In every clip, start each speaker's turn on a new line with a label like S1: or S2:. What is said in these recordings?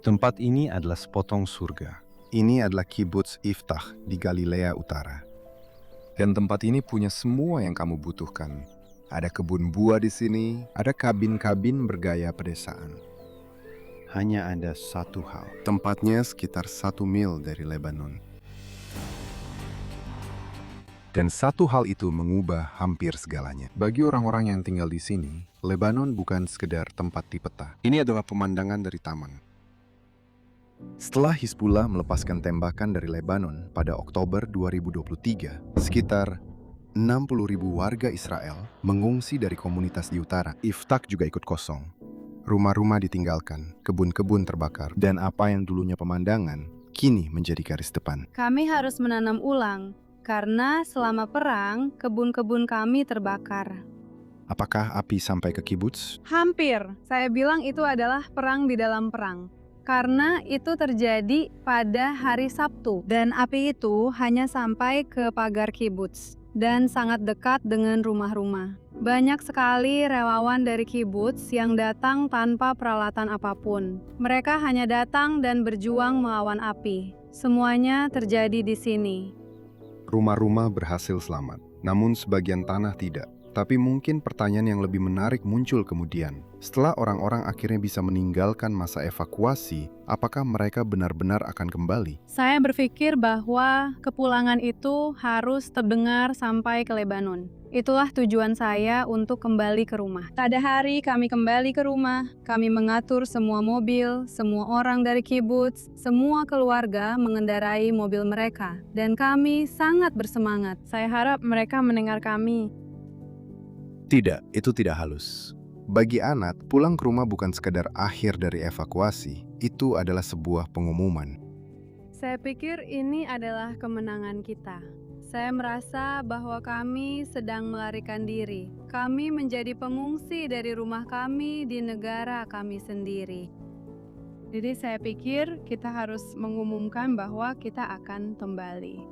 S1: Tempat ini adalah sepotong surga.
S2: Ini adalah Kibbutz Iftach di Galilea Utara.
S3: Dan tempat ini punya semua yang kamu butuhkan. Ada kebun buah di sini,
S2: Ada kabin-kabin bergaya pedesaan.
S1: Hanya ada satu hal.
S2: Tempatnya sekitar 1 mil dari Lebanon.
S3: dan satu hal itu mengubah hampir segalanya. Bagi orang-orang yang tinggal di sini,
S2: Lebanon bukan sekedar tempat di peta. Ini adalah pemandangan dari taman. Setelah Hizbullah melepaskan tembakan dari Lebanon pada Oktober 2023, sekitar 60.000 warga Israel mengungsi dari komunitas di utara. Iftach juga ikut kosong. Rumah-rumah ditinggalkan, kebun-kebun terbakar, dan apa yang dulunya pemandangan, kini menjadi garis depan.
S4: Kami harus menanam ulang, karena selama perang, kebun-kebun kami terbakar.
S2: Apakah api sampai ke kibbutz?
S4: Hampir, saya bilang itu adalah perang di dalam perang. Karena itu terjadi pada hari Sabtu, dan api itu hanya sampai ke pagar kibbutz dan sangat dekat dengan rumah-rumah. Banyak sekali relawan dari kibbutz yang datang tanpa peralatan apapun. Mereka hanya datang dan berjuang melawan api. Semuanya terjadi di sini.
S2: Rumah-rumah berhasil selamat, namun sebagian tanah tidak. Tapi mungkin pertanyaan yang lebih menarik muncul kemudian. Setelah orang-orang akhirnya bisa meninggalkan masa evakuasi, apakah mereka benar-benar akan kembali?
S4: Saya berpikir bahwa kepulangan itu harus terdengar sampai ke Lebanon. Itulah tujuan saya untuk kembali ke rumah. Pada hari kami kembali ke rumah, kami mengatur semua mobil, semua orang dari kibbutz, semua keluarga mengendarai mobil mereka. Dan kami sangat bersemangat. Saya harap mereka mendengar kami.
S2: Tidak, itu tidak halus. Bagi Anat, pulang ke rumah bukan sekedar akhir dari evakuasi, itu adalah sebuah pengumuman.
S4: Saya pikir ini adalah kemenangan kita. Saya merasa bahwa kami sedang melarikan diri. Kami menjadi pengungsi dari rumah kami di negara kami sendiri. Jadi saya pikir kita harus mengumumkan bahwa kita akan kembali.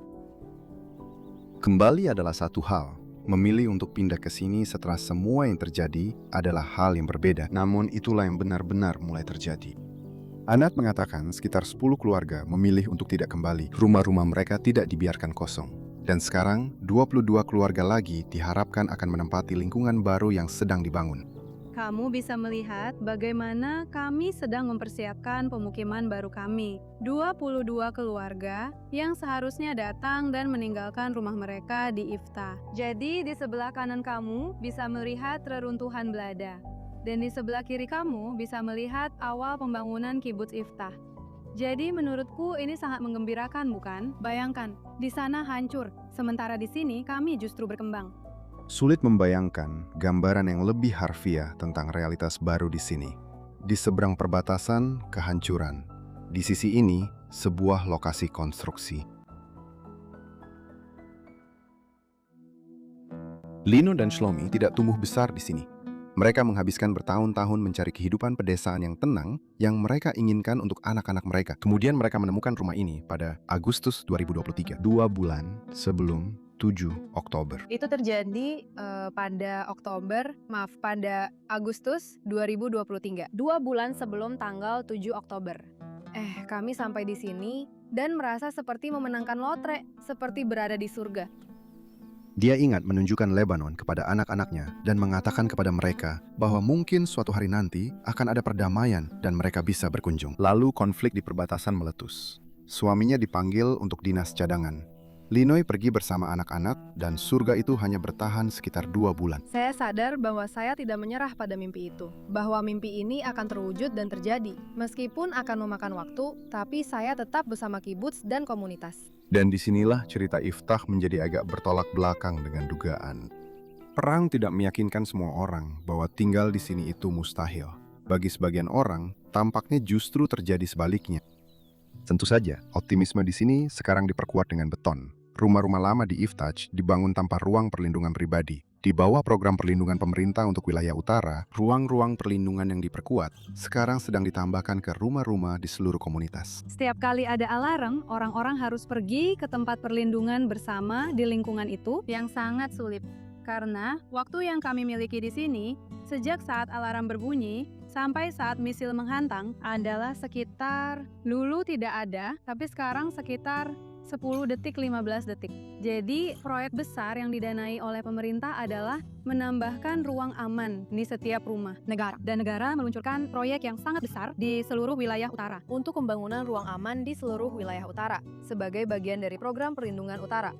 S2: Kembali adalah satu hal. Memilih untuk pindah ke sini setelah semua yang terjadi adalah hal yang berbeda. Namun itulah yang benar-benar mulai terjadi. Anat mengatakan sekitar 10 keluarga memilih untuk tidak kembali. Rumah-rumah mereka tidak dibiarkan kosong. Dan sekarang, 22 keluarga lagi diharapkan akan menempati lingkungan baru yang sedang dibangun.
S4: Kamu bisa melihat bagaimana kami sedang mempersiapkan pemukiman baru kami. 22 keluarga yang seharusnya datang dan meninggalkan rumah mereka di Iftach. Jadi di sebelah kanan kamu bisa melihat reruntuhan Belada. Dan di sebelah kiri kamu bisa melihat awal pembangunan kibbutz Iftach. Jadi menurutku ini sangat menggembirakan, bukan? Bayangkan, di sana hancur, sementara di sini kami justru berkembang.
S2: Sulit membayangkan gambaran yang lebih harfiah tentang realitas baru di sini. Di seberang perbatasan, kehancuran. Di sisi ini, sebuah lokasi konstruksi. Lino dan Shlomi tidak tumbuh besar di sini. Mereka menghabiskan bertahun-tahun mencari kehidupan pedesaan yang tenang yang mereka inginkan untuk anak-anak mereka. Kemudian mereka menemukan rumah ini pada Agustus 2023, 2 bulan sebelum 7 Oktober.
S4: Itu terjadi pada Agustus 2023, 2 bulan sebelum tanggal 7 Oktober. Kami sampai di sini dan merasa seperti memenangkan lotre, seperti berada di surga.
S2: Dia ingat menunjukkan Lebanon kepada anak-anaknya dan mengatakan kepada mereka bahwa mungkin suatu hari nanti akan ada perdamaian dan mereka bisa berkunjung. Lalu konflik di perbatasan meletus. Suaminya dipanggil untuk dinas cadangan. Linoy pergi bersama anak-anak dan surga itu hanya bertahan sekitar 2 bulan.
S4: Saya sadar bahwa saya tidak menyerah pada mimpi itu, bahwa mimpi ini akan terwujud dan terjadi. Meskipun akan memakan waktu, tapi saya tetap bersama kibbutz dan komunitas.
S2: Dan disinilah cerita Iftach menjadi agak bertolak belakang dengan dugaan. Perang tidak meyakinkan semua orang bahwa tinggal di sini itu mustahil. Bagi sebagian orang, tampaknya justru terjadi sebaliknya. Tentu saja, optimisme di sini sekarang diperkuat dengan beton. Rumah-rumah lama di Iftach dibangun tanpa ruang perlindungan pribadi. Di bawah program perlindungan pemerintah untuk wilayah utara, ruang-ruang perlindungan yang diperkuat sekarang sedang ditambahkan ke rumah-rumah di seluruh komunitas.
S4: Setiap kali ada alarm, orang-orang harus pergi ke tempat perlindungan bersama di lingkungan itu yang sangat sulit. Karena waktu yang kami miliki di sini, sejak saat alarm berbunyi sampai saat misil menghantam adalah sekitar, dulu tidak ada, tapi sekarang sekitar 10 detik 15 detik. Jadi, proyek besar yang didanai oleh pemerintah adalah menambahkan ruang aman di setiap rumah negara. Dan negara meluncurkan proyek yang sangat besar di seluruh wilayah utara untuk pembangunan ruang aman di seluruh wilayah utara sebagai bagian dari program perlindungan utara.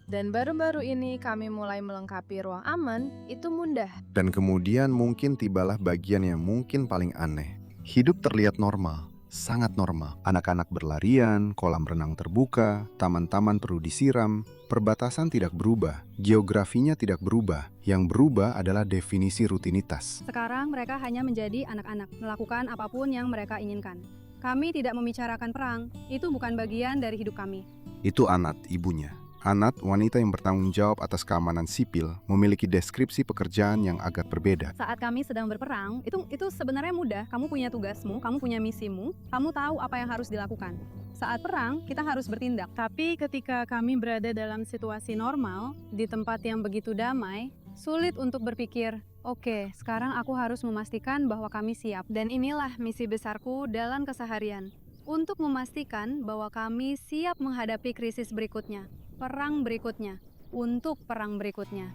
S4: Dan baru-baru ini kami mulai melengkapi ruang aman, itu mudah.
S2: Dan kemudian mungkin tibalah bagian yang mungkin paling aneh. Hidup terlihat normal, sangat normal. Anak-anak berlarian, kolam renang terbuka, taman-taman perlu disiram, perbatasan tidak berubah, geografinya tidak berubah. Yang berubah adalah definisi rutinitas.
S4: Sekarang mereka hanya menjadi anak-anak, melakukan apapun yang mereka inginkan. Kami tidak membicarakan perang, itu bukan bagian dari hidup kami.
S2: Itu Anat, ibunya. Anat, wanita yang bertanggung jawab atas keamanan sipil, memiliki deskripsi pekerjaan yang agak berbeda.
S4: Saat kami sedang berperang, itu sebenarnya mudah. Kamu punya tugasmu, kamu punya misimu, kamu tahu apa yang harus dilakukan. Saat perang, kita harus bertindak. Tapi ketika kami berada dalam situasi normal, di tempat yang begitu damai, sulit untuk berpikir, oke, sekarang aku harus memastikan bahwa kami siap. Dan inilah misi besarku dalam keseharian. Untuk memastikan bahwa kami siap menghadapi krisis berikutnya. Perang berikutnya, untuk perang berikutnya.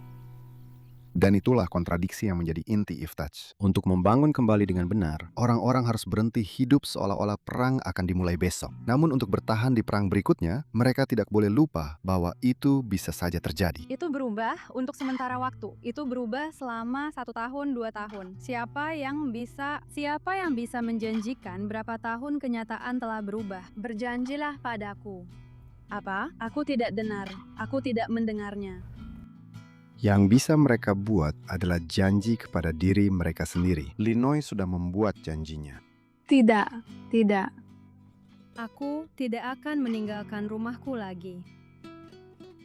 S2: Dan itulah kontradiksi yang menjadi inti Iftach.
S1: Untuk membangun kembali dengan benar,
S2: Orang-orang harus berhenti hidup seolah-olah perang akan dimulai besok. Namun untuk bertahan di perang berikutnya, mereka tidak boleh lupa bahwa itu bisa saja terjadi.
S4: Itu berubah untuk sementara waktu. Itu berubah selama 1 tahun, 2 tahun. Siapa yang bisa menjanjikan berapa tahun kenyataan telah berubah? Berjanjilah padaku. Apa? Aku tidak dengar. Aku tidak mendengarnya.
S2: Yang bisa mereka buat adalah janji kepada diri mereka sendiri. Linoy sudah membuat janjinya.
S4: Tidak, tidak. Aku tidak akan meninggalkan rumahku lagi.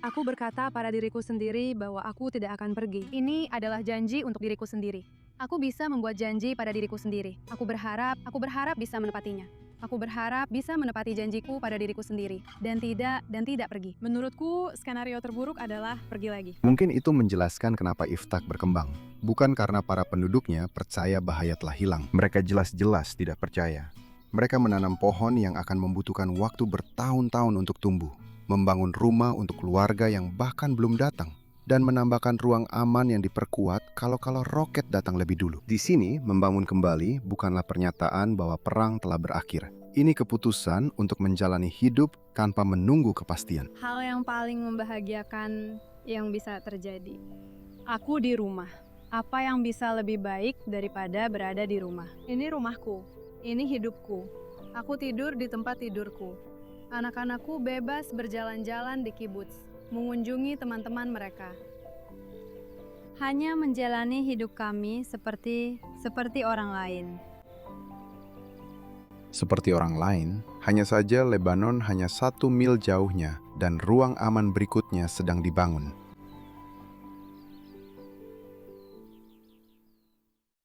S4: Aku berkata pada diriku sendiri bahwa aku tidak akan pergi. Ini adalah janji untuk diriku sendiri. Aku bisa membuat janji pada diriku sendiri. Aku berharap bisa menepatinya. Aku berharap bisa menepati janjiku pada diriku sendiri dan tidak pergi. Menurutku, skenario terburuk adalah pergi lagi.
S2: Mungkin itu menjelaskan kenapa Iftach berkembang. Bukan karena para penduduknya percaya bahaya telah hilang. Mereka jelas-jelas tidak percaya. Mereka menanam pohon yang akan membutuhkan waktu bertahun-tahun untuk tumbuh. Membangun rumah untuk keluarga yang bahkan belum datang. Dan menambahkan ruang aman yang diperkuat kalau roket datang lebih dulu. Di sini, membangun kembali bukanlah pernyataan bahwa perang telah berakhir. Ini keputusan untuk menjalani hidup tanpa menunggu kepastian.
S4: Hal yang paling membahagiakan yang bisa terjadi. Aku di rumah. Apa yang bisa lebih baik daripada berada di rumah? Ini rumahku. Ini hidupku. Aku tidur di tempat tidurku. Anak-anakku bebas berjalan-jalan di kibuts, mengunjungi teman-teman mereka. Hanya menjalani hidup kami seperti orang lain.
S2: Seperti orang lain, hanya saja Lebanon hanya 1 mil jauhnya dan ruang aman berikutnya sedang dibangun.